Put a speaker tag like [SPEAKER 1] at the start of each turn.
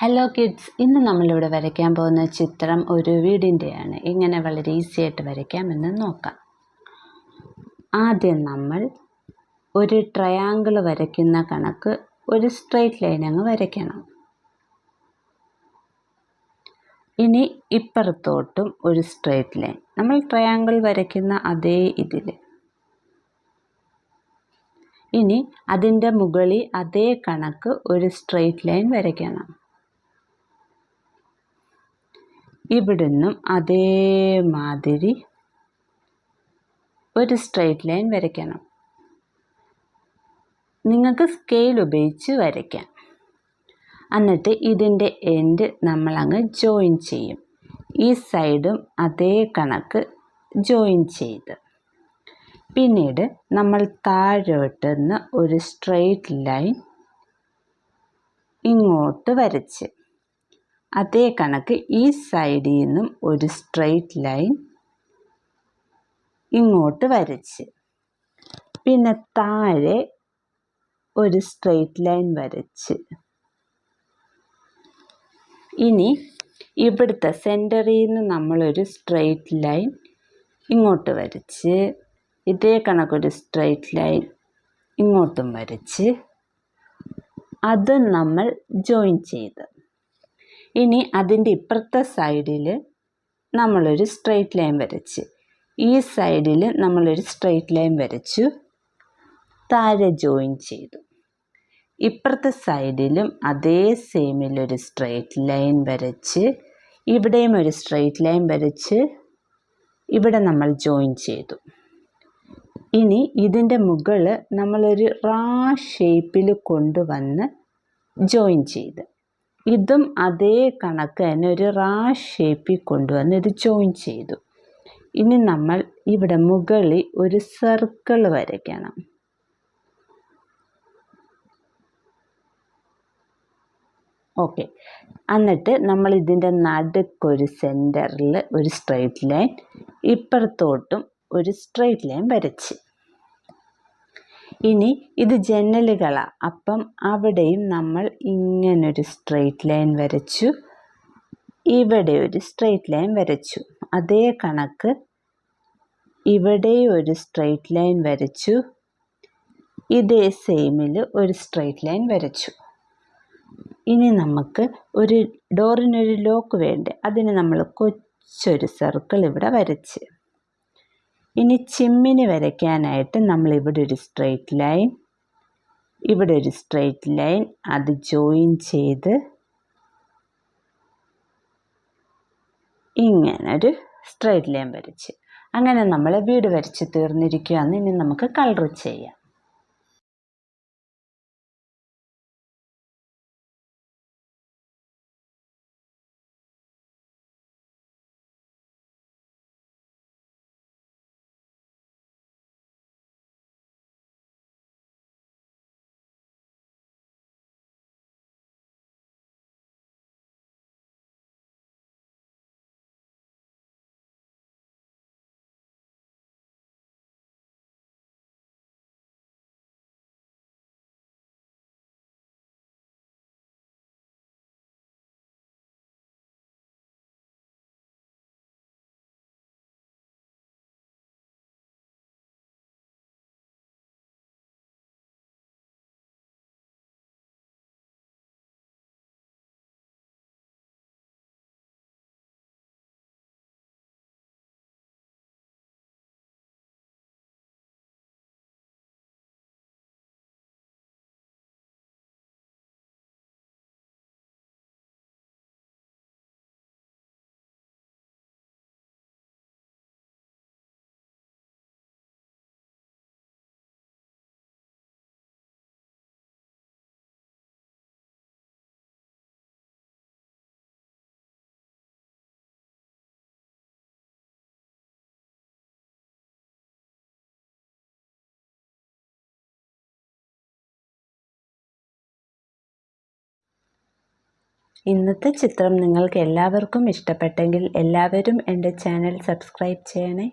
[SPEAKER 1] Hello kids, ഇന്ന് നമ്മളിവിടെ വരയ്ക്കാൻ പോകുന്ന ചിത്രം ഒരു വീടിൻ്റെയാണ്. എങ്ങനെ വളരെ ഈസി ആയിട്ട് വരയ്ക്കാമെന്ന് നോക്കാം. ആദ്യം നമ്മൾ ഒരു ട്രയാങ്കിൾ വരയ്ക്കുന്ന കണക്ക് ഒരു സ്ട്രെയിറ്റ് ലൈൻ അങ്ങ് വരയ്ക്കണം. ഇനി ഇപ്പുറത്തോട്ടും ഒരു സ്ട്രെയിറ്റ് ലൈൻ, നമ്മൾ ട്രയാങ്കിൾ വരയ്ക്കുന്ന അതേ ഇതിൽ. ഇനി അതിൻ്റെ മുകളിൽ അതേ കണക്ക് ഒരു സ്ട്രെയിറ്റ് ലൈൻ വരയ്ക്കണം. ഇവിടുന്നും അതേമാതിരി ഒരു സ്ട്രെയിറ്റ് ലൈൻ വരയ്ക്കണം. നിങ്ങൾക്ക് സ്കെയിൽ ഉപയോഗിച്ച് വരയ്ക്കാം. എന്നിട്ട് ഇതിൻ്റെ എൻഡ് നമ്മളങ്ങ് ജോയിൻ ചെയ്യും. ഈ സൈഡും അതേ കണക്ക് ജോയിൻ ചെയ്ത് പിന്നീട് നമ്മൾ താഴോട്ടുനിന്ന് ഒരു സ്ട്രെയിറ്റ് ലൈൻ ഇങ്ങോട്ട് വരച്ച് അതേ കണക്ക് ഈ സൈഡിൽ നിന്നും ഒരു സ്ട്രെയിറ്റ് ലൈൻ ഇങ്ങോട്ട് വരച്ച് പിന്നെ താഴെ ഒരു സ്ട്രെയിറ്റ് ലൈൻ വരച്ച് ഇനി ഇവിടുത്തെ സെൻറ്ററിൽ നിന്ന് നമ്മളൊരു സ്ട്രെയിറ്റ് ലൈൻ ഇങ്ങോട്ട് വരച്ച് ഇതേ കണക്കൊരു സ്ട്രെയിറ്റ് ലൈൻ ഇങ്ങോട്ടും വരച്ച് അത് നമ്മൾ ജോയിൻ ചെയ്ത് ഇനി അതിൻ്റെ ഇപ്പുറത്തെ സൈഡിൽ നമ്മളൊരു സ്ട്രെയിറ്റ് ലൈൻ വരച്ച് ഈ സൈഡിൽ നമ്മളൊരു സ്ട്രെയിറ്റ് ലൈൻ വരച്ചു, താഴെ ജോയിൻ ചെയ്തു. ഇപ്പുറത്തെ സൈഡിലും അതേ സെയിമിലൊരു സ്ട്രെയിറ്റ് ലൈൻ വരച്ച് ഇവിടെയും ഒരു സ്ട്രെയിറ്റ് ലൈൻ വരച്ച് ഇവിടെ നമ്മൾ ജോയിൻ ചെയ്തു. ഇനി ഇതിൻ്റെ മുകളിൽ നമ്മളൊരു ഷേപ്പിൽ കൊണ്ടുവന്ന് ജോയിൻ ചെയ്ത് ഇതും അതേ കണക്ക് തന്നെ ഒരു ഷേപ്പിൽ കൊണ്ടുവന്ന് ഇത് ജോയിൻ ചെയ്തു. ഇനി നമ്മൾ ഇവിടെ മുകളിൽ ഒരു സർക്കിൾ വരയ്ക്കണം. ഓക്കെ, എന്നിട്ട് നമ്മൾ ഇതിൻ്റെ നടുക്കൊരു സെൻറ്ററിൽ ഒരു സ്ട്രെയിറ്റ് ലൈൻ ഇപ്പുറത്തോട്ടും ഒരു സ്ട്രെയിറ്റ് ലൈൻ വരച്ച് ഇനി ഇത് ജനലുകളാണ്, അപ്പം അവിടെയും നമ്മൾ ഇങ്ങനൊരു സ്ട്രെയിറ്റ് ലൈൻ വരച്ചു, ഇവിടെ ഒരു സ്ട്രെയിറ്റ് ലൈൻ വരച്ചു. അതേ കണക്ക് ഇവിടെ ഒരു സ്ട്രെയിറ്റ് ലൈൻ വരച്ചു, ഇതേ സെയിമിൽ ഒരു സ്ട്രെയിറ്റ് ലൈൻ വരച്ചു. ഇനി നമുക്ക് ഒരു ഡോറിനൊരു ലോക്ക് വേണ്ടേ, അതിന് നമ്മൾ കൊച്ചൊരു സർക്കിൾ ഇവിടെ വരച്ച് ഇനി ചിമ്മിനി വരയ്ക്കാനായിട്ട് നമ്മൾ ഇവിടെ ഒരു സ്ട്രെയിറ്റ് ലൈൻ ഇവിടെ ഒരു സ്ട്രെയിറ്റ് ലൈൻ അത് ജോയിൻ ചെയ്ത് ഇങ്ങനൊരു സ്ട്രെയിറ്റ് ലൈൻ വരച്ച് അങ്ങനെ നമ്മൾ വീട് വരച്ച് തീർന്നിരിക്കുകയാണ്. ഇനി നമുക്ക് കളർ ചെയ്യാം. ഇന്നത്തെ ചിത്രം നിങ്ങൾക്ക് എല്ലാവർക്കും ഇഷ്ടപ്പെട്ടെങ്കിൽ എല്ലാവരും എൻ്റെ ചാനൽ സബ്സ്ക്രൈബ് ചെയ്യണേ.